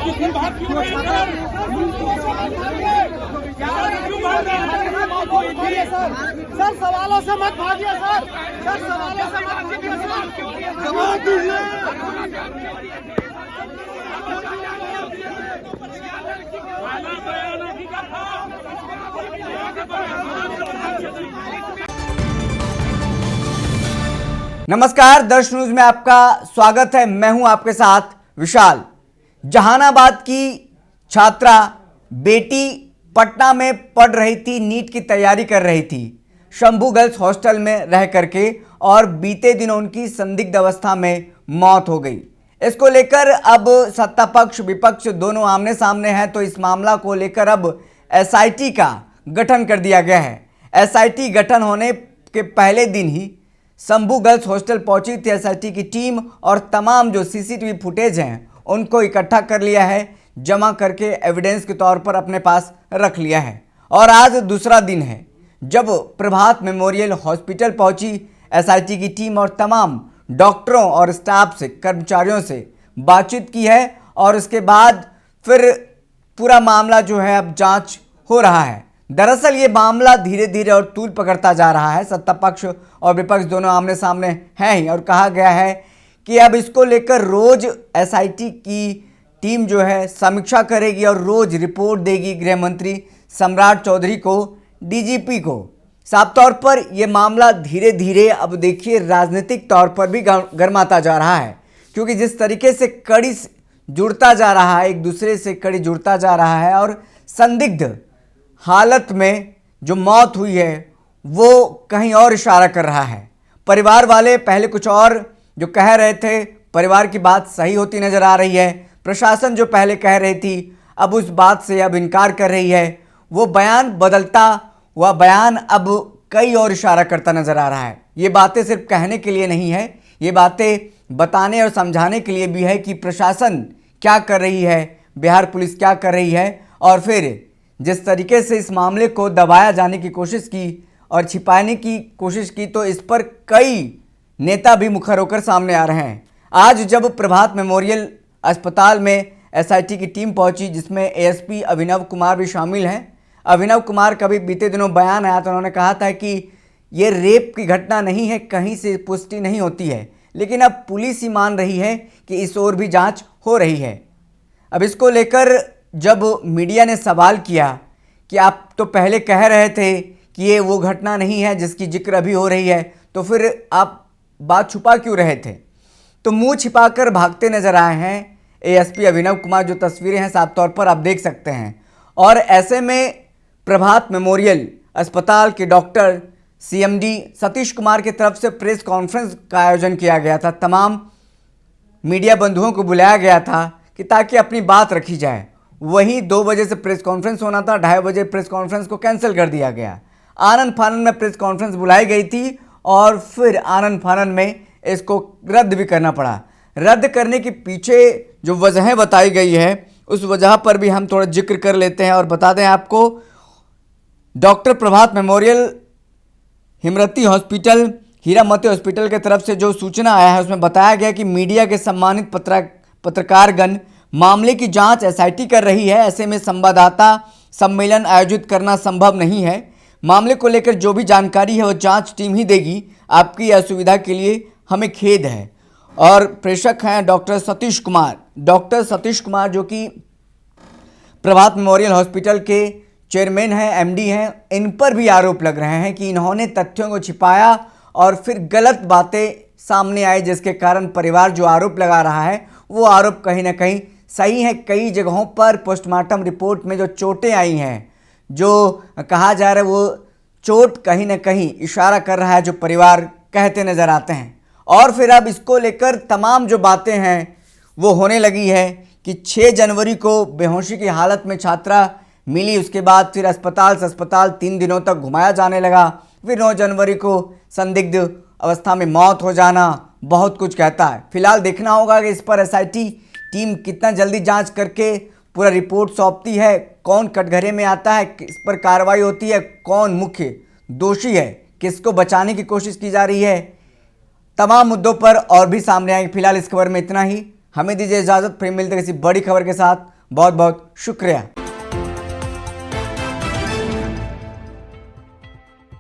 Sir सवालों से मत भागिए सर। सर सवालों से मत भागिए सर। जवाब दीजिए। नमस्कार, दर्श न्यूज में आपका स्वागत है। मैं हूं आपके साथ विशाल। जहानाबाद की छात्रा बेटी पटना में पढ़ रही थी, नीट की तैयारी कर रही थी शंभू गर्ल्स हॉस्टल में रह करके, और बीते दिनों उनकी संदिग्ध अवस्था में मौत हो गई। इसको लेकर अब सत्ता पक्ष विपक्ष दोनों आमने सामने हैं, तो इस मामला को लेकर अब एसआईटी का गठन कर दिया गया है। एसआईटी गठन होने के पहले दिन ही शंभू गर्ल्स हॉस्टल पहुंची थी एसआईटी की टीम, और तमाम जो सीसीटीवी फुटेज हैं उनको इकट्ठा कर लिया है, जमा करके एविडेंस के तौर पर अपने पास रख लिया है। और आज दूसरा दिन है जब प्रभात मेमोरियल हॉस्पिटल पहुंची एसआईटी की टीम, और तमाम डॉक्टरों और स्टाफ से, कर्मचारियों से बातचीत की है, और उसके बाद फिर पूरा मामला जो है अब जांच हो रहा है। दरअसल ये मामला धीरे धीरे और तूल पकड़ता जा रहा है। सत्ता पक्ष और विपक्ष दोनों आमने सामने हैं ही, और कहा गया है कि अब इसको लेकर रोज एसआईटी की टीम जो है समीक्षा करेगी और रोज रिपोर्ट देगी गृह मंत्री सम्राट चौधरी को, डीजीपी को। साफ तौर पर यह मामला धीरे धीरे अब देखिए राजनीतिक तौर पर भी गर्माता जा रहा है, क्योंकि जिस तरीके से कड़ी जुड़ता जा रहा है, एक दूसरे से कड़ी जुड़ता जा रहा है, और संदिग्ध हालत में जो मौत हुई है वो कहीं और इशारा कर रहा है। परिवार वाले पहले कुछ और जो कह रहे थे, परिवार की बात सही होती नजर आ रही है। प्रशासन जो पहले कह रही थी अब उस बात से अब इनकार कर रही है। वो बयान बदलता हुआ बयान अब कई और इशारा करता नजर आ रहा है। ये बातें सिर्फ कहने के लिए नहीं है, ये बातें बताने और समझाने के लिए भी है कि प्रशासन क्या कर रही है, बिहार पुलिस क्या कर रही है, और फिर जिस तरीके से इस मामले को दबाया जाने की कोशिश की और छिपाने की कोशिश की, तो इस पर कई नेता भी मुखर होकर सामने आ रहे हैं। आज जब प्रभात मेमोरियल अस्पताल में एसआईटी की टीम पहुंची, जिसमें एएसपी अभिनव कुमार भी शामिल हैं। अभिनव कुमार का भी बीते दिनों बयान आया था, उन्होंने कहा था कि ये रेप की घटना नहीं है, कहीं से पुष्टि नहीं होती है, लेकिन अब पुलिस ही मान रही है कि इस ओर भी जाँच हो रही है। अब इसको लेकर जब मीडिया ने सवाल किया कि आप तो पहले कह रहे थे कि ये वो घटना नहीं है जिसकी जिक्र अभी हो रही है, तो फिर आप बात छुपा क्यों रहे थे? तो मुंह छिपाकर भागते नजर आए हैं एएसपी अभिनव कुमार। जो तस्वीरें हैं साफ तौर पर आप देख सकते हैं। और ऐसे में प्रभात मेमोरियल अस्पताल के डॉक्टर सीएमडी सतीश कुमार की तरफ से प्रेस कॉन्फ्रेंस का आयोजन किया गया था। तमाम मीडिया बंधुओं को बुलाया गया था कि ताकि अपनी बात रखी जाए। वहीं 2 बजे से प्रेस कॉन्फ्रेंस होना था, 2:30 बजे प्रेस कॉन्फ्रेंस को कैंसिल कर दिया गया। आनन फानन में प्रेस कॉन्फ्रेंस बुलाई गई थी, और फिर आनन फानन में इसको रद्द भी करना पड़ा। रद्द करने के पीछे जो वजहें बताई गई है, उस वजह पर भी हम थोड़ा जिक्र कर लेते हैं और बता दें आपको। डॉक्टर प्रभात मेमोरियल हिमरती हॉस्पिटल, हीरामती हॉस्पिटल की तरफ से जो सूचना आया है उसमें बताया गया कि मीडिया के सम्मानित पत्रकारगण मामले की जांच एसआईटी कर रही है। ऐसे में संवाददाता सम्मेलन आयोजित करना संभव नहीं है। मामले को लेकर जो भी जानकारी है वो जांच टीम ही देगी। आपकी असुविधा के लिए हमें खेद है। और प्रेषक हैं डॉक्टर सतीश कुमार। डॉक्टर सतीश कुमार जो कि प्रभात मेमोरियल हॉस्पिटल के चेयरमैन हैं, एमडी हैं, इन पर भी आरोप लग रहे हैं कि इन्होंने तथ्यों को छिपाया और फिर गलत बातें सामने आई, जिसके कारण परिवार जो आरोप लगा रहा है वो आरोप कहीं ना कहीं सही है। कई जगहों पर पोस्टमार्टम रिपोर्ट में जो चोटें आई हैं, जो कहा जा रहा है, वो चोट कहीं ना कहीं इशारा कर रहा है जो परिवार कहते नजर आते हैं। और फिर अब इसको लेकर तमाम जो बातें हैं वो होने लगी है कि 6 जनवरी को बेहोशी की हालत में छात्रा मिली, उसके बाद फिर अस्पताल से अस्पताल 3 दिनों तक घुमाया जाने लगा, फिर 9 जनवरी को संदिग्ध अवस्था में मौत हो जाना, बहुत कुछ कहता है। फिलहाल देखना होगा कि इस पर एसआईटी टीम कितना जल्दी जांच करके पूरा रिपोर्ट सौंपती है, कौन कटघरे में आता है, किस पर कार्रवाई होती है, कौन मुख्य दोषी है, किसको बचाने की कोशिश की जा रही है। तमाम मुद्दों पर और भी सामने आएंगे। फिलहाल इस खबर में इतना ही। हमें दीजिए इजाज़त, फिर मिलते किसी बड़ी खबर के साथ। बहुत बहुत शुक्रिया।